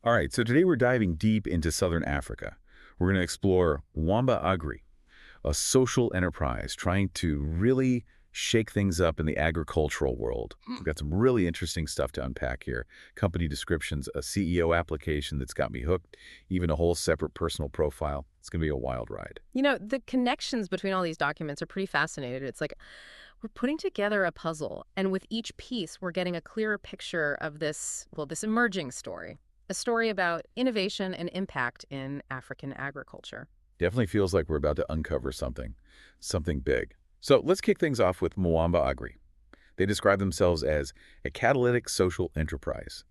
All right, so today we're diving deep into Southern Africa. We're going to explore Mwamba Agri, a social enterprise trying to really shake things up in the agricultural world. We've got some really interesting stuff to unpack here. Company descriptions, a CEO application that's got me hooked, even a whole separate personal profile. It's going to be a wild ride. You know, the connections between all these documents are pretty fascinating. It's like we're putting together a puzzle, and with each piece, we're getting a clearer picture of this emerging story. A story about innovation and impact in African agriculture. Definitely feels like we're about to uncover something big. So let's kick things off with Mwamba Agri. They describe themselves as a catalytic social enterprise,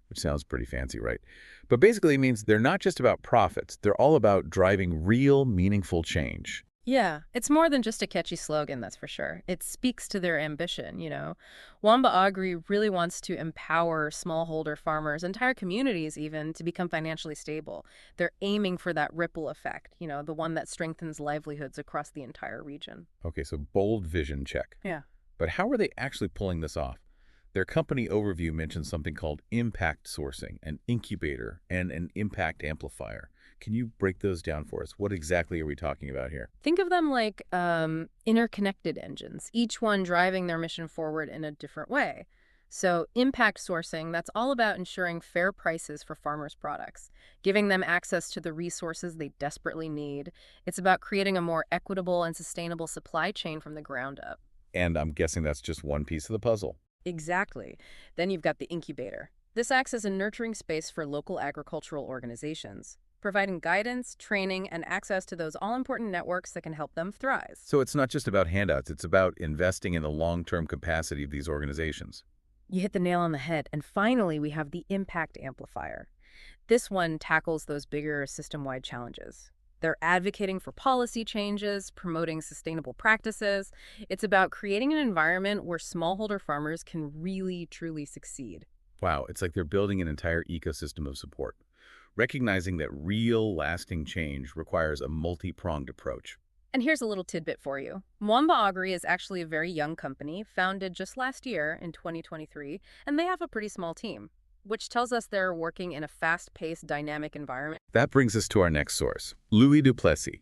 which sounds pretty fancy, right? But basically it means they're not just about profits. They're all about driving real, meaningful change. Yeah, it's more than just a catchy slogan, that's for sure. It speaks to their ambition, you know. Mwamba Agri really wants to empower smallholder farmers, entire communities even, to become financially stable. They're aiming for that ripple effect, you know, the one that strengthens livelihoods across the entire region. Okay, so bold vision check. Yeah. But how are they actually pulling this off? Their company overview mentions something called impact sourcing, an incubator, and an impact amplifier. Can you break those down for us? What exactly are we talking about here? Think of them like interconnected engines, each one driving their mission forward in a different way. So impact sourcing, that's all about ensuring fair prices for farmers' products, giving them access to the resources they desperately need. It's about creating a more equitable and sustainable supply chain from the ground up. And I'm guessing that's just one piece of the puzzle. Exactly. Then you've got the incubator. This acts as a nurturing space for local agricultural organizations, providing guidance, training, and access to those all-important networks that can help them thrive. So it's not just about handouts, it's about investing in the long-term capacity of these organizations. You hit the nail on the head. And finally, we have the impact amplifier. This one tackles those bigger system-wide challenges. They're advocating for policy changes, promoting sustainable practices. It's about creating an environment where smallholder farmers can really, truly succeed. Wow, it's like they're building an entire ecosystem of support, recognizing that real, lasting change requires a multi-pronged approach. And here's a little tidbit for you. Mwamba Agri is actually a very young company, founded just last year in 2023, and they have a pretty small team, which tells us they're working in a fast-paced, dynamic environment. That brings us to our next source, Louis du Plessis.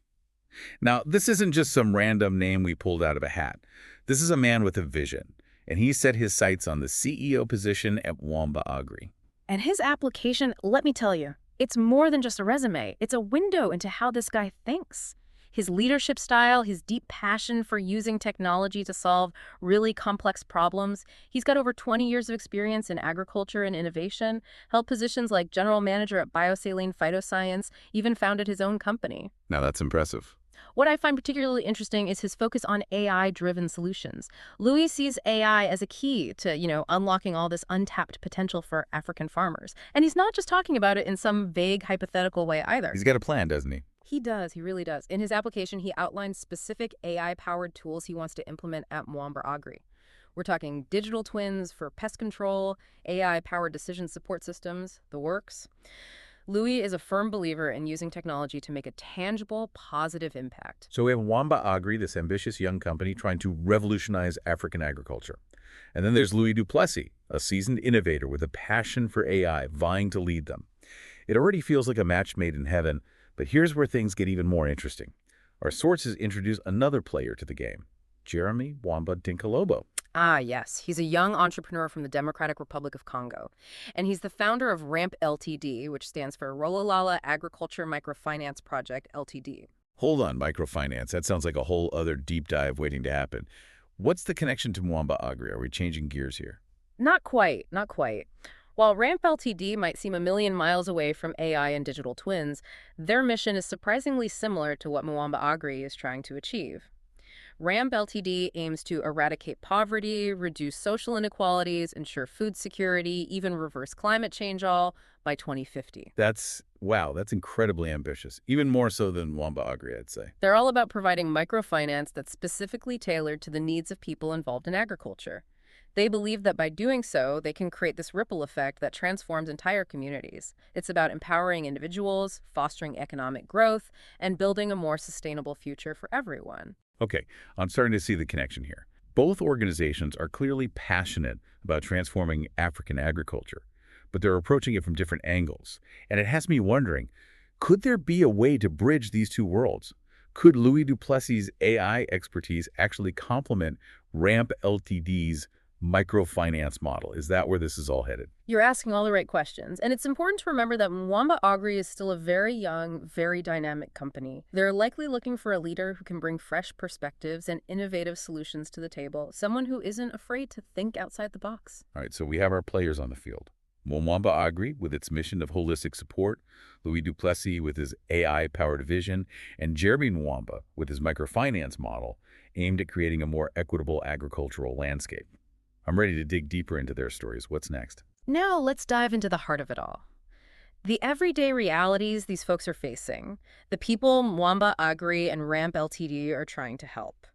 Now, this isn't just some random name we pulled out of a hat. This is a man with a vision, and he set his sights on the CEO position at Mwamba Agri. And his application, let me tell you, it's more than just a resume. It's a window into how this guy thinks. His leadership style, his deep passion for using technology to solve really complex problems. He's got over 20 years of experience in agriculture and innovation, held positions like general manager at Biosaline Phytoscience, even founded his own company. Now that's impressive. What I find particularly interesting is his focus on AI-driven solutions. Louis sees AI as a key to, unlocking all this untapped potential for African farmers. And he's not just talking about it in some vague hypothetical way either. He's got a plan, doesn't he? He does. He really does. In his application, he outlines specific AI-powered tools he wants to implement at Mwamba Agri. We're talking digital twins for pest control, AI-powered decision support systems, the works. Louis is a firm believer in using technology to make a tangible, positive impact. So we have Mwamba Agri, this ambitious young company trying to revolutionize African agriculture. And then there's Louis du Plessis, a seasoned innovator with a passion for AI, vying to lead them. It already feels like a match made in heaven, but here's where things get even more interesting. Our sources introduce another player to the game, Jeremy Wamba Dinkalobo. Ah, yes. He's a young entrepreneur from the Democratic Republic of Congo. And he's the founder of RAMP LTD, which stands for Rololala Agriculture Microfinance Project LTD. Hold on, microfinance. That sounds like a whole other deep dive waiting to happen. What's the connection to Mwamba Agri? Are we changing gears here? Not quite, not quite. While RAMP LTD might seem a million miles away from AI and digital twins, their mission is surprisingly similar to what Mwamba Agri is trying to achieve. RAMP LTD aims to eradicate poverty, reduce social inequalities, ensure food security, even reverse climate change all by 2050. Wow, that's incredibly ambitious. Even more so than Mwamba Agri, I'd say. They're all about providing microfinance that's specifically tailored to the needs of people involved in agriculture. They believe that by doing so, they can create this ripple effect that transforms entire communities. It's about empowering individuals, fostering economic growth, and building a more sustainable future for everyone. Okay, I'm starting to see the connection here. Both organizations are clearly passionate about transforming African agriculture, but they're approaching it from different angles. And it has me wondering, could there be a way to bridge these two worlds? Could Louis Duplessis' AI expertise actually complement RAMP LTD's microfinance model? Is that where this is all headed? You're asking all the right questions, and it's important to remember that Mwamba Agri is still a very young, very dynamic company. They're likely looking for a leader who can bring fresh perspectives and innovative solutions to the table, someone who isn't afraid to think outside the box. All right, so we have our players on the field. Mwamba Agri with its mission of holistic support, Louis Duplessis with his AI-powered vision, and Jeremy Mwamba with his microfinance model aimed at creating a more equitable agricultural landscape. I'm ready to dig deeper into their stories. What's next? Now let's dive into the heart of it all. The everyday realities these folks are facing, the people Mwamba Agri and RAMP LTD are trying to help.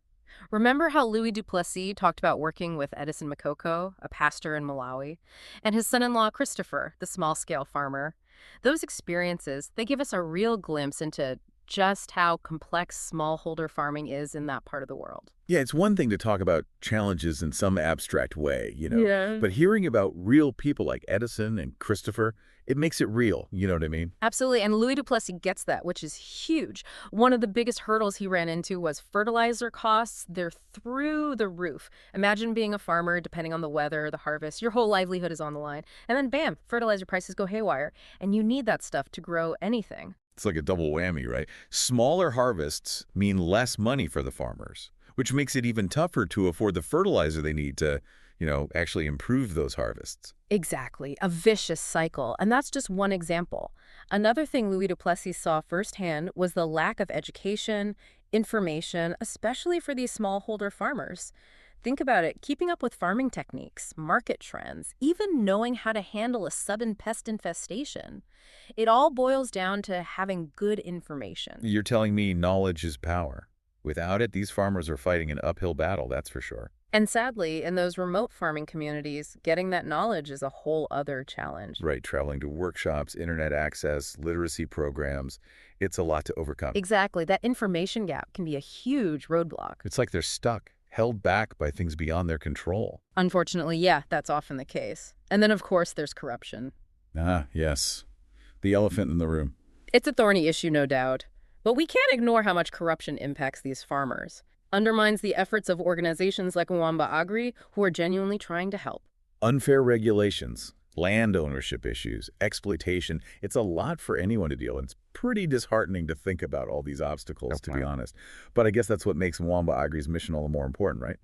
Remember how Louis Duplessis talked about working with Edison Makoko, a pastor in Malawi, and his son-in-law Christopher, the small-scale farmer? Those experiences, they give us a real glimpse into just how complex smallholder farming is in that part of the world. Yeah, it's one thing to talk about challenges in some abstract way, Yeah. but hearing about real people like Edison and Christopher, it makes it real, you know what I mean? Absolutely, and Louis Duplessis gets that, which is huge. One of the biggest hurdles he ran into was fertilizer costs. They're through the roof. Imagine being a farmer, depending on the weather, the harvest, your whole livelihood is on the line. And then bam, fertilizer prices go haywire, and you need that stuff to grow anything. It's like a double whammy, right? Smaller harvests mean less money for the farmers, which makes it even tougher to afford the fertilizer they need to, actually improve those harvests. Exactly, a vicious cycle, and that's just one example. Another thing Louis Duplessis saw firsthand was the lack of education, information, especially for these smallholder farmers. Think about it, keeping up with farming techniques, market trends, even knowing how to handle a sudden pest infestation. It all boils down to having good information. You're telling me knowledge is power. Without it, these farmers are fighting an uphill battle, that's for sure. And sadly, in those remote farming communities, getting that knowledge is a whole other challenge. Right, traveling to workshops, internet access, literacy programs, it's a lot to overcome. Exactly, that information gap can be a huge roadblock. It's like they're stuck, held back by things beyond their control. Unfortunately, yeah, that's often the case. And then, of course, there's corruption. Ah, yes. The elephant in the room. It's a thorny issue, no doubt. But we can't ignore how much corruption impacts these farmers. Undermines the efforts of organizations like Mwamba Agri, who are genuinely trying to help. Unfair regulations, land ownership issues, exploitation. It's a lot for anyone to deal with. It's pretty disheartening to think about all these obstacles, to be honest. But I guess that's what makes Mwamba Agri's mission all the more important, right?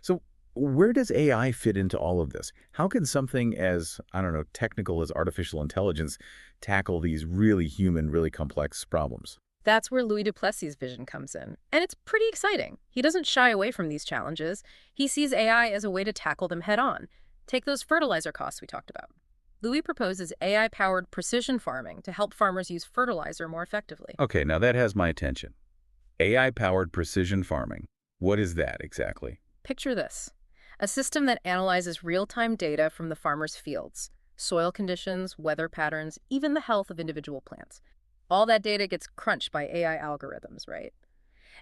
So where does AI fit into all of this? How can something as, technical as artificial intelligence tackle these really human, really complex problems? That's where Louis Duplessis' vision comes in. And it's pretty exciting. He doesn't shy away from these challenges. He sees AI as a way to tackle them head-on. Take those fertilizer costs we talked about. Louis proposes AI-powered precision farming to help farmers use fertilizer more effectively. Okay, now that has my attention. AI-powered precision farming. What is that exactly? Picture this. A system that analyzes real-time data from the farmer's fields, soil conditions, weather patterns, even the health of individual plants. All that data gets crunched by AI algorithms, right?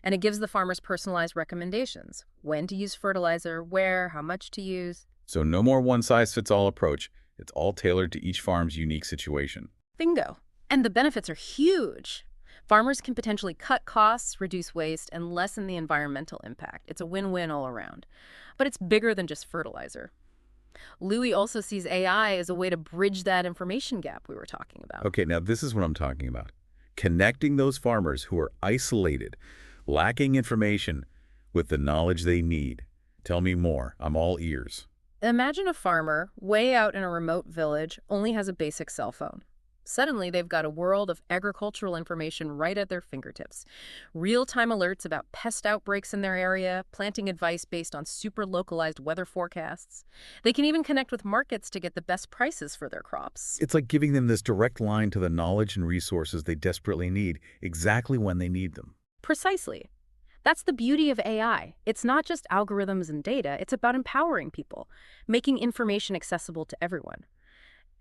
And it gives the farmers personalized recommendations. When to use fertilizer, where, how much to use. So no more one-size-fits-all approach. It's all tailored to each farm's unique situation. Bingo. And the benefits are huge. Farmers can potentially cut costs, reduce waste, and lessen the environmental impact. It's a win-win all around. But it's bigger than just fertilizer. Louis also sees AI as a way to bridge that information gap we were talking about. Okay, now this is what I'm talking about. Connecting those farmers who are isolated, lacking information, with the knowledge they need. Tell me more. I'm all ears. Imagine a farmer way out in a remote village only has a basic cell phone. Suddenly, they've got a world of agricultural information right at their fingertips. Real-time alerts about pest outbreaks in their area, planting advice based on super localized weather forecasts. They can even connect with markets to get the best prices for their crops. It's like giving them this direct line to the knowledge and resources they desperately need, exactly when they need them. Precisely. That's the beauty of AI. It's not just algorithms and data, it's about empowering people, making information accessible to everyone.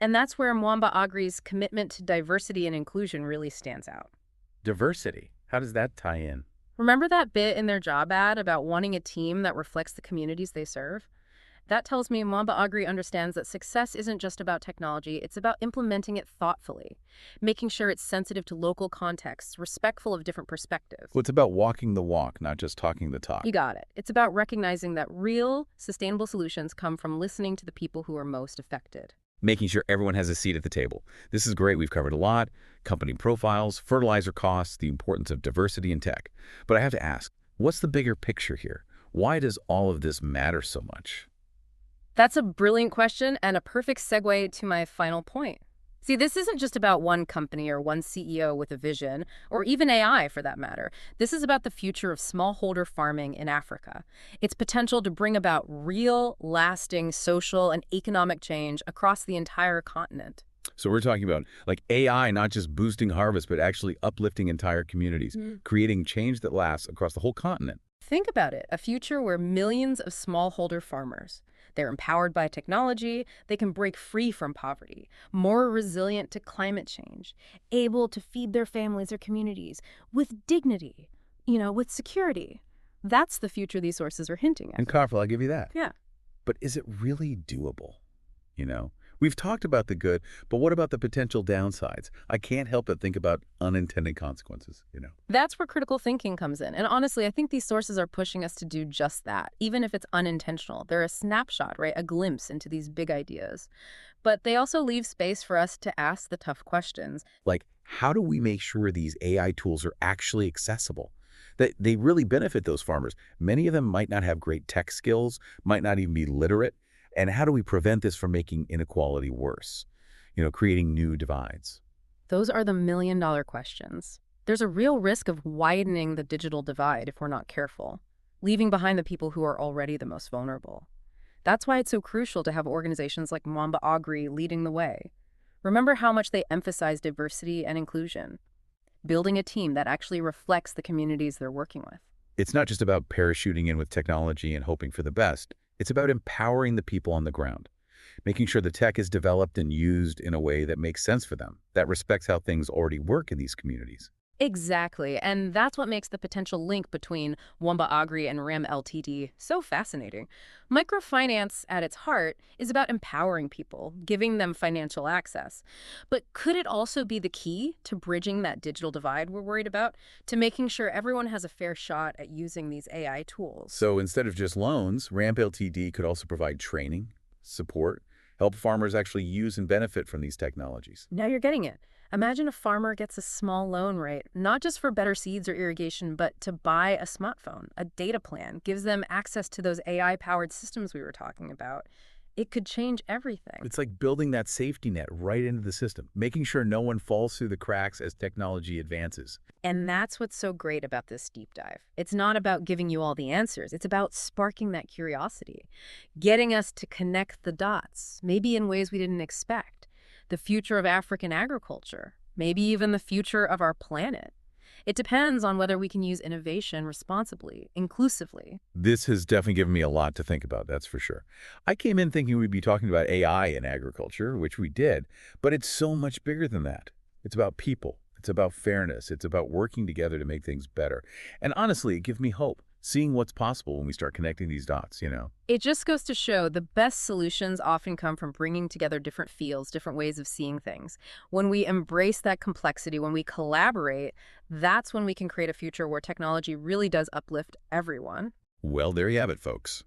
And that's where Mwamba Agri's commitment to diversity and inclusion really stands out. Diversity? How does that tie in? Remember that bit in their job ad about wanting a team that reflects the communities they serve? That tells me Mwamba Agri understands that success isn't just about technology, it's about implementing it thoughtfully, making sure it's sensitive to local contexts, respectful of different perspectives. Well, it's about walking the walk, not just talking the talk. You got it. It's about recognizing that real, sustainable solutions come from listening to the people who are most affected. Making sure everyone has a seat at the table. This is great. We've covered a lot. Company profiles, fertilizer costs, the importance of diversity in tech. But I have to ask, what's the bigger picture here? Why does all of this matter so much? That's a brilliant question and a perfect segue to my final point. See, this isn't just about one company or one CEO with a vision, or even AI for that matter. This is about the future of smallholder farming in Africa. Its potential to bring about real, lasting social and economic change across the entire continent. So we're talking about like AI, not just boosting harvest, but actually uplifting entire communities, creating change that lasts across the whole continent. Think about it, a future where millions of smallholder farmers, they're empowered by technology, they can break free from poverty, more resilient to climate change, able to feed their families or communities with dignity, with security. That's the future these sources are hinting at. And Carful, I'll give you that. Yeah. But is it really doable? We've talked about the good, but what about the potential downsides? I can't help but think about unintended consequences. That's where critical thinking comes in. And honestly, I think these sources are pushing us to do just that, even if it's unintentional. They're a snapshot, right? A glimpse into these big ideas. But they also leave space for us to ask the tough questions. Like, how do we make sure these AI tools are actually accessible? That they really benefit those farmers. Many of them might not have great tech skills, might not even be literate. And how do we prevent this from making inequality worse? Creating new divides. Those are the million-dollar questions. There's a real risk of widening the digital divide if we're not careful, leaving behind the people who are already the most vulnerable. That's why it's so crucial to have organizations like Mwamba Agri leading the way. Remember how much they emphasize diversity and inclusion, building a team that actually reflects the communities they're working with. It's not just about parachuting in with technology and hoping for the best. It's about empowering the people on the ground, making sure the tech is developed and used in a way that makes sense for them, that respects how things already work in these communities. Exactly, and that's what makes the potential link between Mwamba Agri and RAMP LTD so fascinating. Microfinance, at its heart, is about empowering people, giving them financial access. But could it also be the key to bridging that digital divide we're worried about, to making sure everyone has a fair shot at using these AI tools? So instead of just loans, RAMP LTD could also provide training, support, help farmers actually use and benefit from these technologies. Now you're getting it. Imagine a farmer gets a small loan rate, not just for better seeds or irrigation, but to buy a smartphone, a data plan, gives them access to those AI-powered systems we were talking about. It could change everything. It's like building that safety net right into the system, making sure no one falls through the cracks as technology advances. And that's what's so great about this deep dive. It's not about giving you all the answers. It's about sparking that curiosity, getting us to connect the dots, maybe in ways we didn't expect. The future of African agriculture, maybe even the future of our planet. It depends on whether we can use innovation responsibly, inclusively. This has definitely given me a lot to think about, that's for sure. I came in thinking we'd be talking about AI in agriculture, which we did, but it's so much bigger than that. It's about people. It's about fairness. It's about working together to make things better. And honestly, it gives me hope, seeing what's possible when we start connecting these dots, It just goes to show the best solutions often come from bringing together different fields, different ways of seeing things. When we embrace that complexity, when we collaborate, that's when we can create a future where technology really does uplift everyone. Well, there you have it, folks.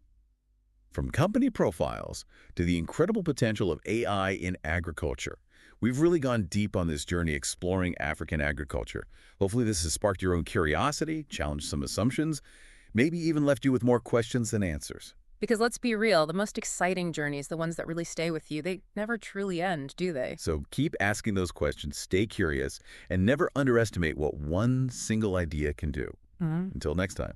From company profiles to the incredible potential of AI in agriculture, we've really gone deep on this journey exploring African agriculture. Hopefully this has sparked your own curiosity, challenged some assumptions, maybe even left you with more questions than answers. Because let's be real, the most exciting journeys, the ones that really stay with you, they never truly end, do they? So keep asking those questions, stay curious, and never underestimate what one single idea can do. Until next time.